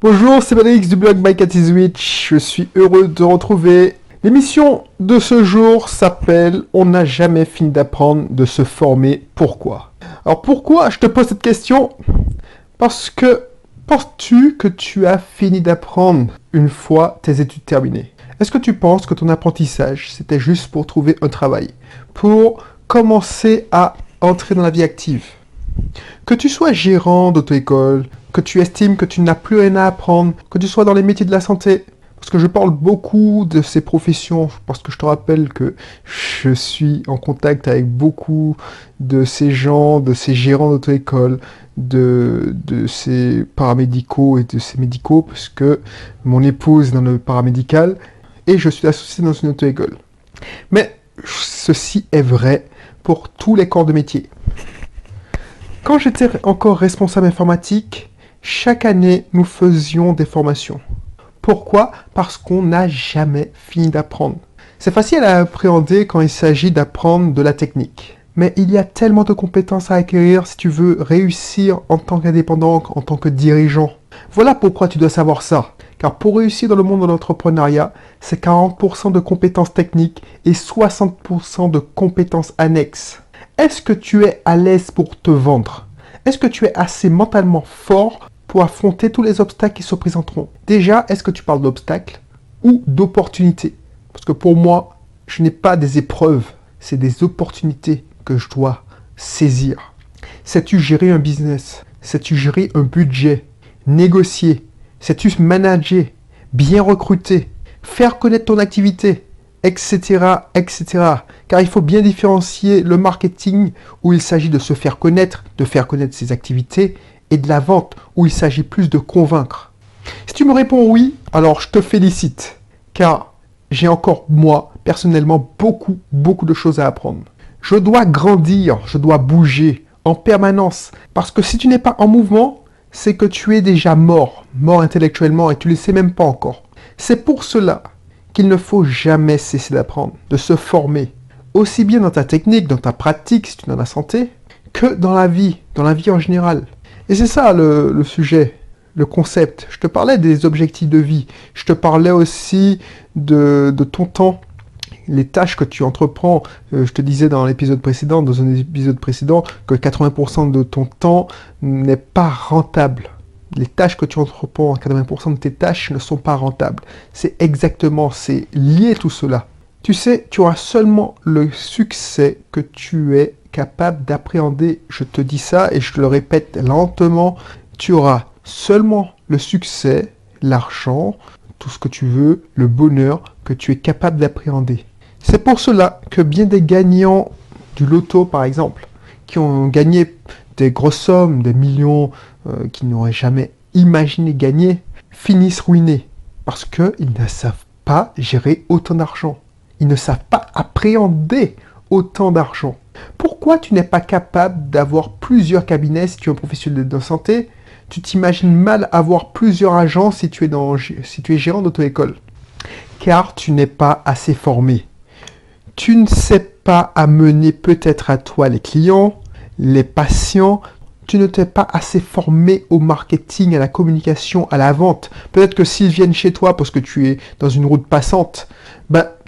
Bonjour, c'est Manix du blog My Cat is Witch. Je suis heureux de te retrouver. L'émission de ce jour s'appelle On n'a jamais fini d'apprendre, de se former. Pourquoi? Alors pourquoi je te pose cette question? Parce que penses-tu que tu as fini d'apprendre une fois tes études terminées? Est-ce que tu penses que ton apprentissage, c'était juste pour trouver un travail, pour commencer à entrer dans la vie active? Que tu sois gérant d'auto-école, que tu estimes que tu n'as plus rien à apprendre, que tu sois dans les métiers de la santé, parce que je parle beaucoup de ces professions, parce que je te rappelle que je suis en contact avec beaucoup de ces gens, de ces gérants d'auto-école, de ces paramédicaux et de ces médicaux, parce que mon épouse est dans le paramédical et je suis associé dans une auto-école. Mais ceci est vrai pour tous les corps de métier. Quand j'étais encore responsable informatique, chaque année, nous faisions des formations. Pourquoi? Parce qu'on n'a jamais fini d'apprendre. C'est facile à appréhender quand il s'agit d'apprendre de la technique. Mais il y a tellement de compétences à acquérir si tu veux réussir en tant qu'indépendant, en tant que dirigeant. Voilà pourquoi tu dois savoir ça. Car pour réussir dans le monde de l'entrepreneuriat, c'est 40% de compétences techniques et 60% de compétences annexes. Est-ce que tu es à l'aise pour te vendre? Est-ce que tu es assez mentalement fort pour affronter tous les obstacles qui se présenteront? Déjà, est-ce que tu parles d'obstacles ou d'opportunités? Parce que pour moi, je n'ai pas des épreuves, c'est des opportunités que je dois saisir. Sais-tu gérer un business? Sais-tu gérer un budget? Négocier? Sais-tu manager? Bien recruter? Faire connaître ton activité? Etc., etc. Car il faut bien différencier le marketing où il s'agit de se faire connaître ses activités, et de la vente où il s'agit plus de convaincre. Si tu me réponds oui, alors je te félicite, car j'ai encore, moi, personnellement, beaucoup de choses à apprendre. Je dois grandir, je dois bouger en permanence, parce que si tu n'es pas en mouvement, c'est que tu es déjà mort intellectuellement et tu ne le sais même pas encore. C'est pour cela qu'il ne faut jamais cesser d'apprendre, de se former, aussi bien dans ta technique, dans ta pratique, si tu es dans la santé, que dans la vie en général. Et c'est ça le sujet, le concept. Je te parlais des objectifs de vie, je te parlais aussi de ton temps, les tâches que tu entreprends. Je te disais dans un épisode précédent, que 80% de ton temps n'est pas rentable. Les tâches que tu entreprends, 80% de tes tâches ne sont pas rentables. C'est lié tout cela. Tu sais, tu auras seulement le succès que tu es capable d'appréhender. Je te dis ça et je te le répète lentement. Tu auras seulement le succès, l'argent, tout ce que tu veux, le bonheur que tu es capable d'appréhender. C'est pour cela que bien des gagnants du loto, par exemple, qui ont gagné des grosses sommes, des millions, qu'ils n'auraient jamais imaginé gagner, finissent ruinés. Parce qu'ils ne savent pas gérer autant d'argent. Ils ne savent pas appréhender autant d'argent. Pourquoi tu n'es pas capable d'avoir plusieurs cabinets si tu es un professionnel de santé? Tu t'imagines mal avoir plusieurs agents si tu es gérant d'auto-école. Car tu n'es pas assez formé. Tu ne sais pas amener peut-être à toi les clients, les patients. Tu ne t'es pas assez formé au marketing, à la communication, à la vente. Peut-être que s'ils viennent chez toi parce que tu es dans une route passante,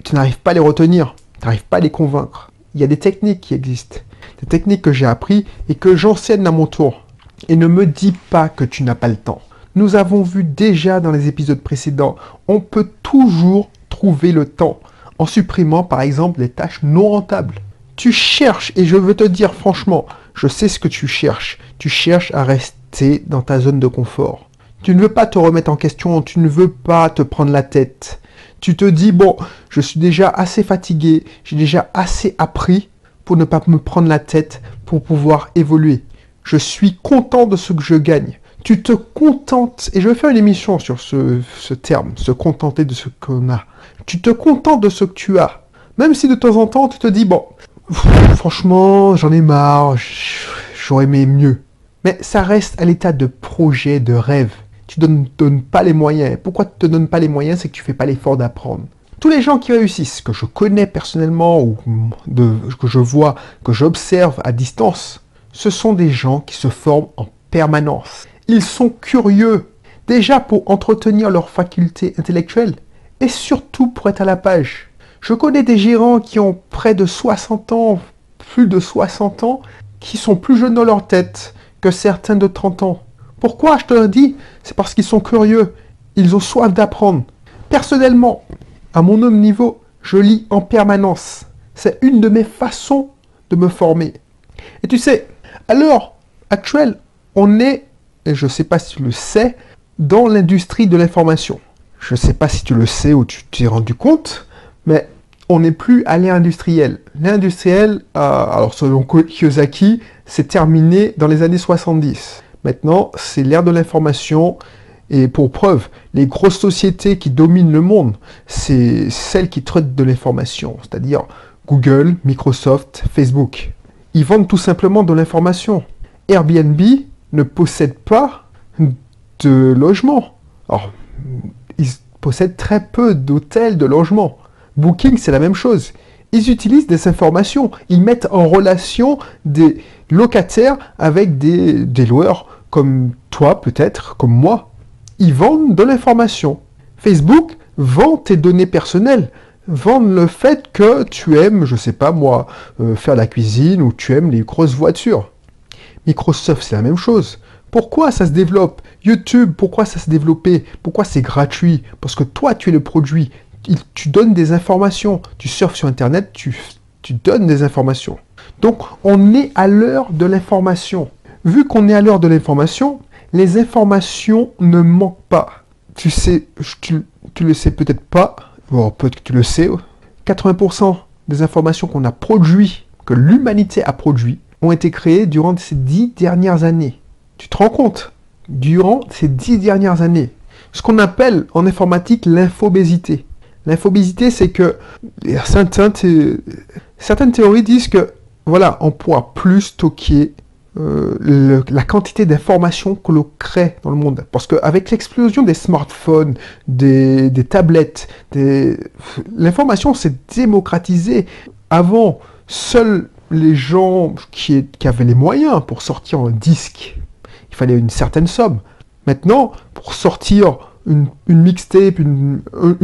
tu n'arrives pas à les retenir, tu n'arrives pas à les convaincre. Il y a des techniques qui existent, des techniques que j'ai appris et que j'enseigne à mon tour. Et ne me dis pas que tu n'as pas le temps. Nous avons vu déjà dans les épisodes précédents, on peut toujours trouver le temps en supprimant par exemple les tâches non rentables. Tu cherches, et je veux te dire franchement, je sais ce que tu cherches. Tu cherches à rester dans ta zone de confort. Tu ne veux pas te remettre en question, tu ne veux pas te prendre la tête. Tu te dis, bon, je suis déjà assez fatigué, j'ai déjà assez appris pour ne pas me prendre la tête, pour pouvoir évoluer. Je suis content de ce que je gagne. Tu te contentes, et je vais faire une émission sur ce terme, se contenter de ce qu'on a. Tu te contentes de ce que tu as. Même si de temps en temps, tu te dis, bon, franchement, j'en ai marre, j'aurais aimé mieux. Mais ça reste à l'état de projet, de rêve. Tu ne donnes pas les moyens. Pourquoi tu ne te donnes pas les moyens? C'est que tu ne fais pas l'effort d'apprendre. Tous les gens qui réussissent, que je connais personnellement, ou que je vois, que j'observe à distance, ce sont des gens qui se forment en permanence. Ils sont curieux. Déjà pour entretenir leurs facultés intellectuelles et surtout pour être à la page. Je connais des gérants qui ont près de 60 ans, plus de 60 ans, qui sont plus jeunes dans leur tête que certains de 30 ans. Pourquoi je te le dis? C'est parce qu'ils sont curieux, ils ont soif d'apprendre. Personnellement, à mon humble niveau, je lis en permanence. C'est une de mes façons de me former. Et tu sais, à l'heure actuelle, on est, et je ne sais pas si tu le sais, dans l'industrie de l'information. Je ne sais pas si tu le sais ou tu t'es rendu compte, mais on n'est plus à l'ère industrielle. L'ère industrielle, alors selon Kiyosaki, c'est terminé dans les années 70. Maintenant, c'est l'ère de l'information. Et pour preuve, les grosses sociétés qui dominent le monde, c'est celles qui traitent de l'information, c'est-à-dire Google, Microsoft, Facebook. Ils vendent tout simplement de l'information. Airbnb ne possède pas de logement. Alors, ils possèdent très peu d'hôtels, de logements. Booking, c'est la même chose. Ils utilisent des informations. Ils mettent en relation des locataires avec des loueurs comme toi, peut-être, comme moi. Ils vendent de l'information. Facebook vend tes données personnelles. Vendent le fait que tu aimes, je sais pas moi, faire la cuisine ou tu aimes les grosses voitures. Microsoft, c'est la même chose. Pourquoi ça se développe? YouTube, pourquoi ça s'est développé? Pourquoi c'est gratuit? Parce que toi, tu es le produit. Tu donnes des informations. Tu surfes sur Internet, tu donnes des informations. Donc, on est à l'heure de l'information. Vu qu'on est à l'heure de l'information, les informations ne manquent pas. Tu sais, tu le sais peut-être pas. Bon, peut-être que tu le sais. 80% des informations qu'on a produites, que l'humanité a produites, ont été créées durant ces 10 dernières années. Tu te rends compte? Durant ces 10 dernières années. Ce qu'on appelle en informatique l'infobésité. L'infobésité, c'est que certaines théories disent que, voilà, on pourra plus stocker la quantité d'informations que l'on crée dans le monde. Parce qu'avec l'explosion des smartphones, des tablettes, l'information s'est démocratisée. Avant, seuls les gens qui avaient les moyens pour sortir un disque, il fallait une certaine somme. Maintenant, pour sortir une mixtape, une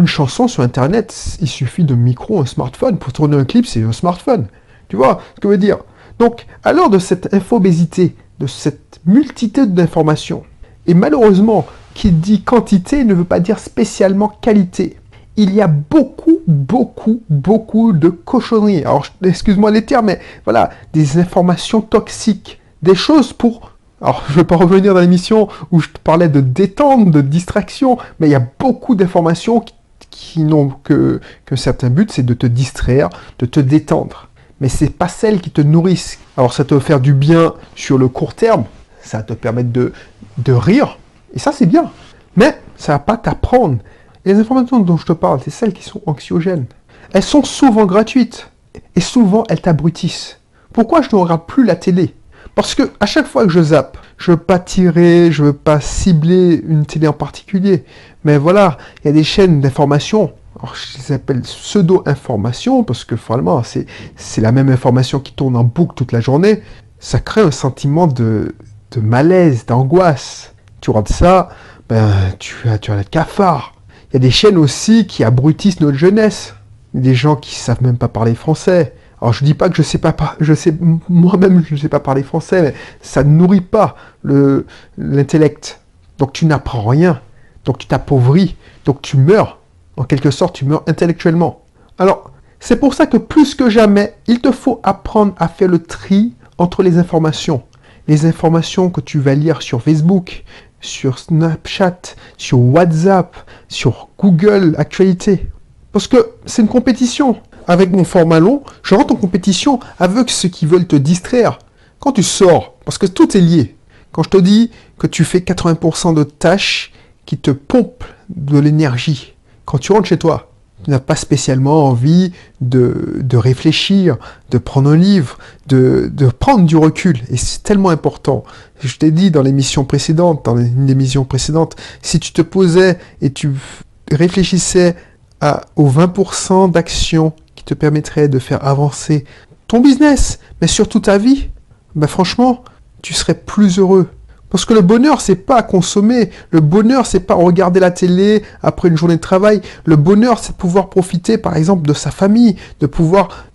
chanson sur Internet, il suffit d'un micro, un smartphone. Pour tourner un clip, c'est un smartphone. Tu vois ce que je veux dire? Donc, à l'heure de cette infobésité, de cette multitude d'informations, et malheureusement, qui dit quantité ne veut pas dire spécialement qualité. Il y a beaucoup de cochonneries. Alors, excuse-moi les termes, mais voilà, des informations toxiques, des choses pour... Alors, je ne vais pas revenir dans l'émission où je te parlais de détente, de distraction, mais il y a beaucoup d'informations qui n'ont que certain but, c'est de te distraire, de te détendre. Mais c'est pas celles qui te nourrissent. Alors, ça te va faire du bien sur le court terme, ça va te permettre de rire, et ça, c'est bien. Mais ça va pas t'apprendre. Et les informations dont je te parle, c'est celles qui sont anxiogènes. Elles sont souvent gratuites, et souvent, elles t'abrutissent. Pourquoi je ne regarde plus la télé? Parce que à chaque fois que je zappe, je veux pas tirer, je veux pas cibler une télé en particulier. Mais voilà, il y a des chaînes d'information. Alors, je les appelle pseudo-information parce que vraiment, c'est la même information qui tourne en boucle toute la journée. Ça crée un sentiment de malaise, d'angoisse. Tu regardes ça, ben, tu as le cafard. Il y a des chaînes aussi qui abrutissent notre jeunesse. Il y a des gens qui savent même pas parler français. Alors, je dis pas que moi-même, je ne sais pas parler français, mais ça ne nourrit pas l'intellect. Donc, tu n'apprends rien. Donc, tu t'appauvris. Donc, tu meurs. En quelque sorte, tu meurs intellectuellement. Alors, c'est pour ça que plus que jamais, il te faut apprendre à faire le tri entre les informations. Les informations que tu vas lire sur Facebook, sur Snapchat, sur WhatsApp, sur Google Actualité. Parce que c'est une compétition. Avec mon format long, je rentre en compétition avec ceux qui veulent te distraire. Quand tu sors, parce que tout est lié. Quand je te dis que tu fais 80% de tâches qui te pompent de l'énergie, quand tu rentres chez toi, tu n'as pas spécialement envie de réfléchir, de prendre un livre, de prendre du recul. Et c'est tellement important. Je t'ai dit dans une émission précédente, si tu te posais et tu réfléchissais aux 20% d'actions qui te permettraient de faire avancer ton business, mais surtout ta vie, ben franchement, tu serais plus heureux. Parce que le bonheur, c'est pas consommer. Le bonheur, c'est pas regarder la télé après une journée de travail. Le bonheur, c'est de pouvoir profiter, par exemple, de sa famille, de pouvoir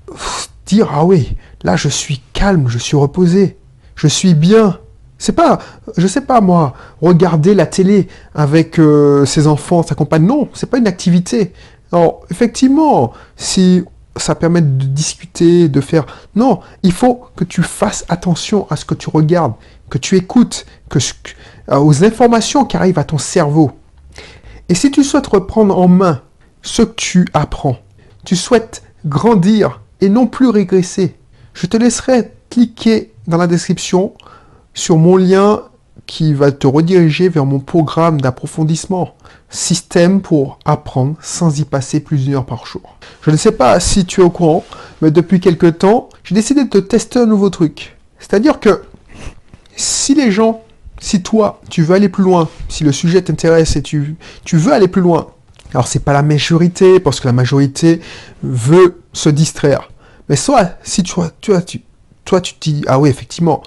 dire, ah oui, là, je suis calme, je suis reposé, je suis bien. C'est pas, je sais pas moi, regarder la télé avec ses enfants, sa compagne. Non, c'est pas une activité. Alors, effectivement, si ça permet de discuter, de faire... Non, il faut que tu fasses attention à ce que tu regardes, que tu écoutes, aux informations qui arrivent à ton cerveau. Et si tu souhaites reprendre en main ce que tu apprends, tu souhaites grandir et non plus régresser, je te laisserai cliquer dans la description sur mon lien qui va te rediriger vers mon programme d'approfondissement. Système pour apprendre sans y passer plusieurs heures par jour. Je ne sais pas si tu es au courant, mais depuis quelques temps, j'ai décidé de te tester un nouveau truc. C'est-à-dire que si toi, tu veux aller plus loin, si le sujet t'intéresse et tu veux aller plus loin, alors c'est pas la majorité, parce que la majorité veut se distraire. Mais soit, si toi, tu te dis, ah oui, effectivement,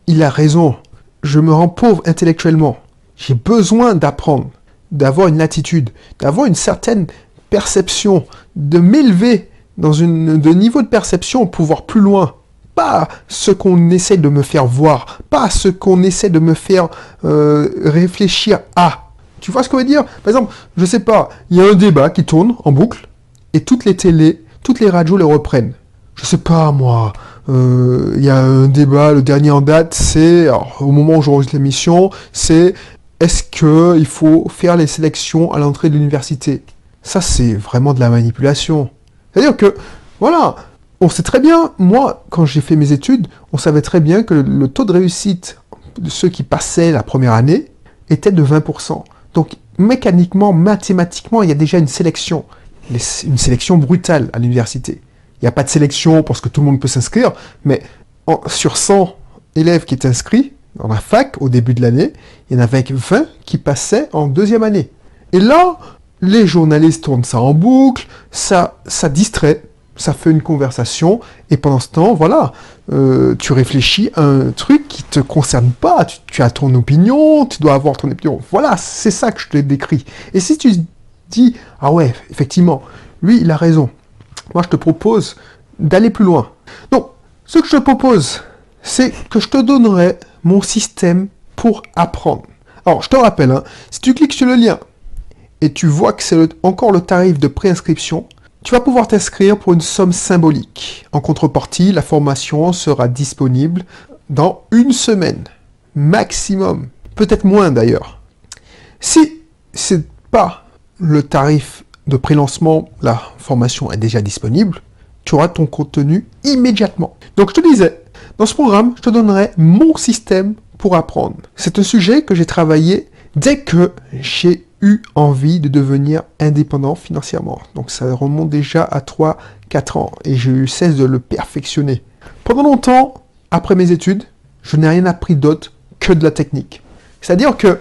il a raison, je me rends pauvre intellectuellement, j'ai besoin d'apprendre, d'avoir une attitude, d'avoir une certaine perception, de m'élever de niveau de perception pour voir plus loin. Pas ce qu'on essaie de me faire voir, pas ce qu'on essaie de me faire réfléchir à. Tu vois ce qu'on veut dire? Par exemple, je sais pas, il y a un débat qui tourne en boucle et toutes les télés, toutes les radios le reprennent. Je sais pas moi, il y a un débat, le dernier en date, c'est, au moment où j'enregistre l'émission, c'est est-ce qu'il faut faire les sélections à l'entrée de l'université? Ça, c'est vraiment de la manipulation. C'est-à-dire que, voilà, on sait très bien, moi, quand j'ai fait mes études, on savait très bien que le taux de réussite de ceux qui passaient la première année était de 20%. Donc, mécaniquement, mathématiquement, il y a déjà une sélection brutale à l'université. Il n'y a pas de sélection parce que tout le monde peut s'inscrire, mais sur 100 élèves qui étaient inscrits dans la fac au début de l'année, il y en avait 20 qui passaient en deuxième année. Et là, les journalistes tournent ça en boucle, ça distrait, ça fait une conversation, et pendant ce temps, voilà, tu réfléchis à un truc qui te concerne pas, tu as ton opinion, tu dois avoir ton opinion. Voilà, c'est ça que je te décris. Et si tu dis, ah ouais, effectivement, lui, il a raison. Moi, je te propose d'aller plus loin. Donc, ce que je te propose, c'est que je te donnerai mon système pour apprendre. Alors, je te rappelle, si tu cliques sur le lien et tu vois que c'est encore le tarif de préinscription, tu vas pouvoir t'inscrire pour une somme symbolique. En contrepartie, la formation sera disponible dans une semaine, maximum. Peut-être moins d'ailleurs. Si c'est pas le tarif de pré-lancement, la formation est déjà disponible, tu auras ton contenu immédiatement. Donc je te disais, dans ce programme, je te donnerai mon système pour apprendre. C'est un sujet que j'ai travaillé dès que j'ai eu envie de devenir indépendant financièrement. Donc ça remonte déjà à 3-4 ans et j'ai eu cesse de le perfectionner. Pendant longtemps, après mes études, je n'ai rien appris d'autre que de la technique. C'est-à-dire que,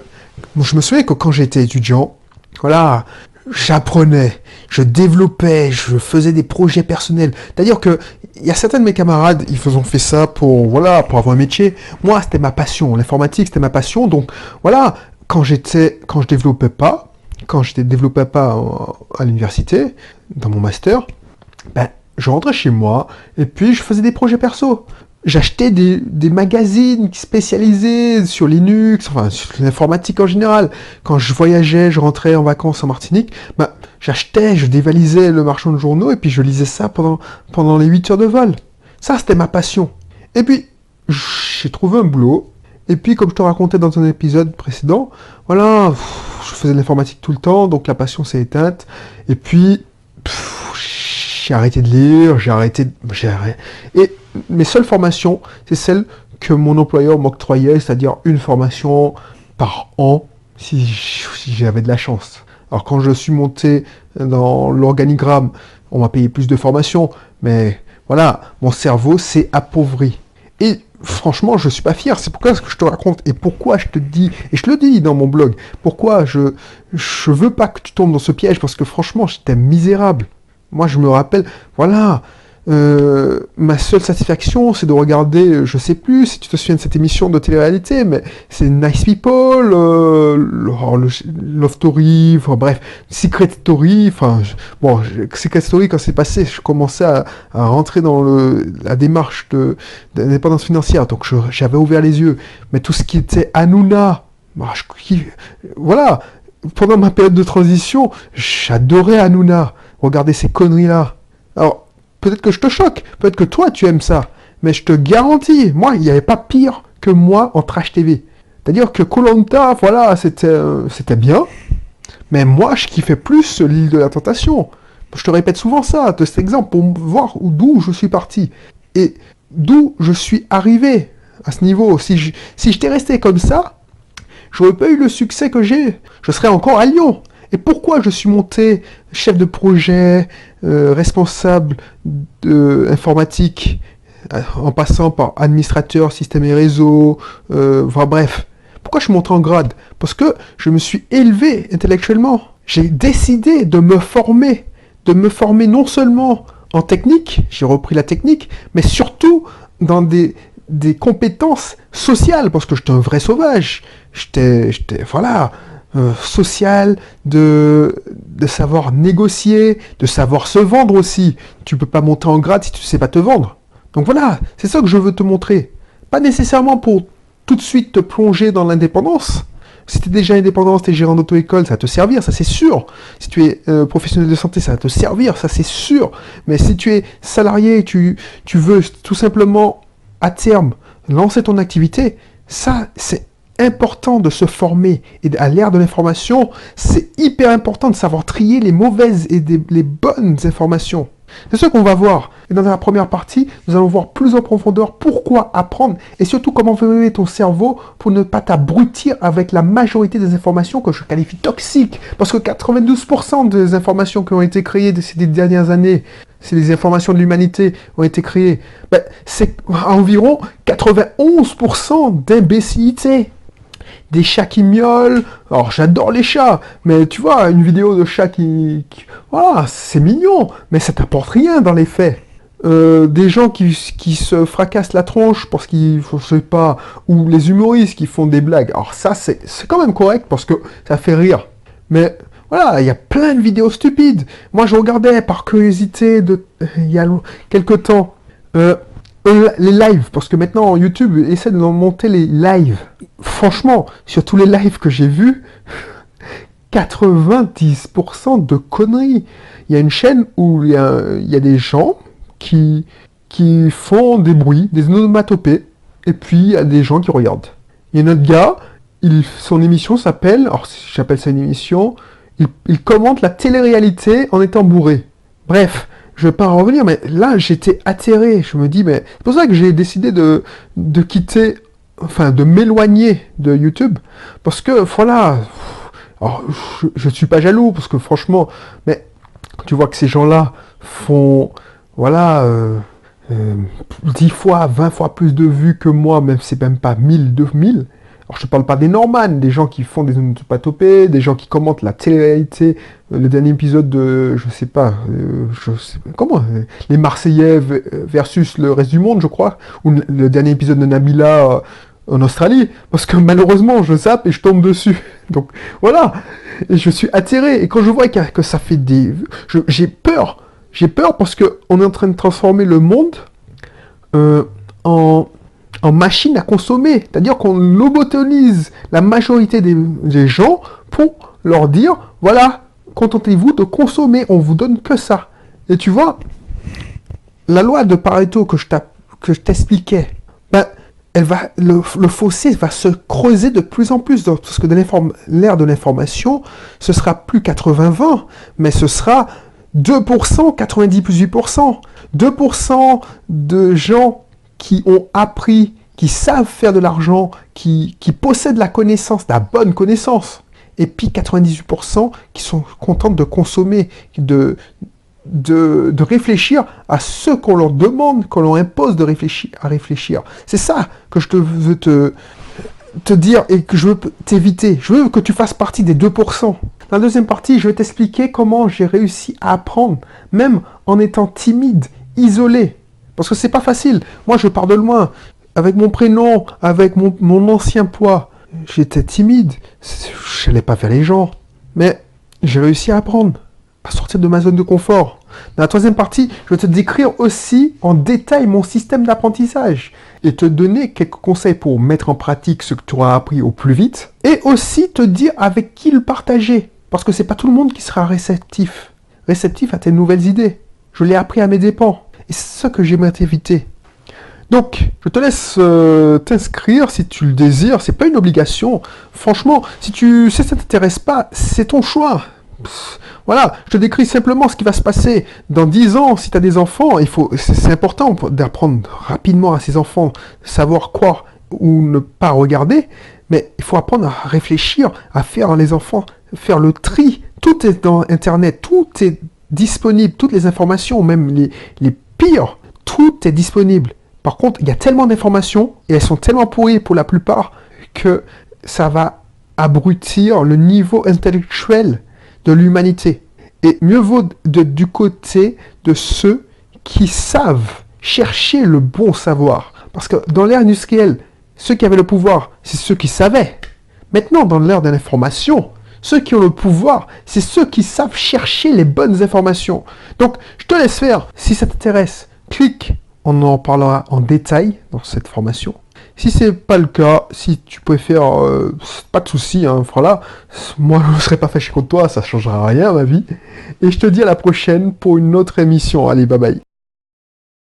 je me souviens que quand j'étais étudiant, voilà, j'apprenais, je développais, je faisais des projets personnels. C'est-à-dire que il y a certains de mes camarades, ils ont fait ça pour avoir un métier. Moi, c'était ma passion. L'informatique, c'était ma passion. Donc, voilà, quand je développais pas à l'université, dans mon master, je rentrais chez moi et puis je faisais des projets perso. J'achetais des magazines spécialisés sur Linux, enfin sur l'informatique en général. Quand je voyageais, je rentrais en vacances en Martinique, j'achetais, je dévalisais le marchand de journaux et puis je lisais ça pendant les 8 heures de vol. Ça, c'était ma passion. Et puis, j'ai trouvé un boulot. Et puis, comme je te racontais dans un épisode précédent, voilà, je faisais de l'informatique tout le temps, donc la passion s'est éteinte. Et puis, j'ai arrêté de lire, Et mes seules formations, c'est celles que mon employeur m'octroyait, c'est-à-dire une formation par an, si j'avais de la chance. Alors quand je suis monté dans l'organigramme, on m'a payé plus de formations, mais voilà, mon cerveau s'est appauvri. Et franchement, je suis pas fier, c'est pourquoi ce que je te raconte, et pourquoi je te dis, et je te le dis dans mon blog, pourquoi je veux pas que tu tombes dans ce piège, parce que franchement, j'étais misérable. Moi, je me rappelle, voilà, Ma seule satisfaction, c'est de regarder, je sais plus si tu te souviens de cette émission de télé-réalité, mais c'est Nice People, Love Story, enfin bref, Secret Story, Secret Story, quand c'est passé, je commençais à rentrer dans la démarche d'indépendance financière, donc j'avais ouvert les yeux. Mais tout ce qui était Hanouna, voilà, pendant ma période de transition, j'adorais Hanouna, regarder ces conneries-là. Alors, peut-être que je te choque, peut-être que toi tu aimes ça, mais je te garantis, moi il n'y avait pas pire que moi en Trash TV. C'est-à-dire que Koh-Lanta, voilà, c'était bien, mais moi je kiffais plus l'île de la tentation. Je te répète souvent ça, de cet exemple, pour voir d'où je suis parti. Et d'où je suis arrivé à ce niveau. Si j'étais resté comme ça, j'aurais pas eu le succès que j'ai. Je serais encore à Lyon. Et pourquoi je suis monté chef de projet, responsable informatique, en passant par administrateur, système et réseau, bref. Pourquoi je suis monté en grade? Parce que je me suis élevé intellectuellement. J'ai décidé de me former non seulement en technique, j'ai repris la technique, mais surtout dans des compétences sociales, parce que j'étais un vrai sauvage. J'étais social, de savoir négocier, de savoir se vendre aussi. Tu peux pas monter en grade si tu sais pas te vendre. Donc voilà, c'est ça que je veux te montrer. Pas nécessairement pour tout de suite te plonger dans l'indépendance. Si tu es déjà indépendant, si tu es gérant d'auto-école, ça va te servir, ça c'est sûr. Si tu es professionnel de santé, ça va te servir, ça c'est sûr. Mais si tu es salarié, tu veux tout simplement, à terme, lancer ton activité, ça c'est important de se former. Et à l'ère de l'information, c'est hyper important de savoir trier les mauvaises et les bonnes informations. C'est ce qu'on va voir. Et dans la première partie, nous allons voir plus en profondeur pourquoi apprendre et surtout comment former ton cerveau pour ne pas t'abrutir avec la majorité des informations que je qualifie toxiques. Parce que 92% des informations qui ont été créées ces dernières années, c'est les informations de l'humanité ont été créées, c'est environ 91% d'imbécilité. Des chats qui miaulent. Alors j'adore les chats, mais tu vois, une vidéo de chat voilà, c'est mignon, mais ça t'apporte rien dans les faits. Des gens qui se fracassent la tronche parce qu'ils, je sais pas, ou les humoristes qui font des blagues. Alors ça, c'est quand même correct parce que ça fait rire. Mais voilà, il y a plein de vidéos stupides. Moi, je regardais par curiosité il y a quelques temps les lives, parce que maintenant YouTube essaie de monter les lives. Franchement, sur tous les lives que j'ai vus, 90% de conneries. Il y a une chaîne où il y a des gens qui font des bruits, des onomatopées, et puis il y a des gens qui regardent. Il y a notre gars, son émission s'appelle, alors j'appelle ça une émission, il commente la télé-réalité en étant bourré. Bref, je vais pas en revenir, mais là j'étais atterré. Je me dis, mais c'est pour ça que j'ai décidé de quitter, de m'éloigner de YouTube, parce que voilà. Alors, je suis pas jaloux, parce que franchement, mais tu vois que ces gens-là font, 10 fois, 20 fois plus de vues que moi, même c'est même pas 1000, 2000. Alors je te parle pas des Norman, des gens qui font des onomatopées, des gens qui commentent la télé-réalité, le dernier épisode de, les Marseillais versus le reste du monde, je crois, ou le dernier épisode de Nabila en Australie, parce que malheureusement je zappe et je tombe dessus. Donc voilà, et je suis atterré, et quand je vois que ça fait j'ai peur parce que on est en train de transformer le monde en machine à consommer. C'est-à-dire qu'on lobotonise la majorité des gens pour leur dire, voilà, contentez-vous de consommer, on vous donne que ça. Et tu vois, la loi de Pareto que je t'expliquais, le fossé va se creuser de plus en plus, parce que l'ère de l'information, ce sera plus 80-20, mais ce sera 2%, 98%. 2% de gens qui ont appris, qui savent faire de l'argent, qui possèdent la connaissance, la bonne connaissance. Et puis 98% qui sont contents de consommer, de réfléchir à ce qu'on leur demande, qu'on leur impose à réfléchir. C'est ça que je veux te dire et que je veux t'éviter. Je veux que tu fasses partie des 2%. Dans la deuxième partie, je vais t'expliquer comment j'ai réussi à apprendre, même en étant timide, isolé. Parce que c'est pas facile. Moi, je pars de loin. Avec mon prénom, avec mon ancien poids, j'étais timide. Je n'allais pas vers les gens. Mais j'ai réussi à apprendre, à sortir de ma zone de confort. Dans la troisième partie, je vais te décrire aussi en détail mon système d'apprentissage et te donner quelques conseils pour mettre en pratique ce que tu auras appris au plus vite et aussi te dire avec qui le partager. Parce que c'est pas tout le monde qui sera réceptif à tes nouvelles idées. Je l'ai appris à mes dépens et c'est ça que j'aimerais t'éviter. Donc, je te laisse t'inscrire si tu le désires. C'est pas une obligation. Franchement, si ça t'intéresse pas, c'est ton choix. Voilà, je te décris simplement ce qui va se passer. Dans 10 ans, si tu as des enfants, c'est important d'apprendre rapidement à ces enfants, savoir quoi ou ne pas regarder, mais il faut apprendre à réfléchir, à faire les enfants, faire le tri. Tout est dans Internet, tout est disponible, toutes les informations, même les pires, tout est disponible. Par contre, il y a tellement d'informations, et elles sont tellement pourries pour la plupart, que ça va abrutir le niveau intellectuel de l'humanité. Et mieux vaut du côté de ceux qui savent chercher le bon savoir. Parce que dans l'ère industrielle, ceux qui avaient le pouvoir, c'est ceux qui savaient. Maintenant, dans l'ère de l'information, ceux qui ont le pouvoir, c'est ceux qui savent chercher les bonnes informations. Donc, je te laisse faire. Si ça t'intéresse, clique. On en parlera en détail dans cette formation. Si c'est pas le cas, si tu préfères, pas de soucis, hein, voilà, moi je ne serai pas fâché contre toi, ça changera rien à ma vie. Et je te dis à la prochaine pour une autre émission. Allez, bye bye.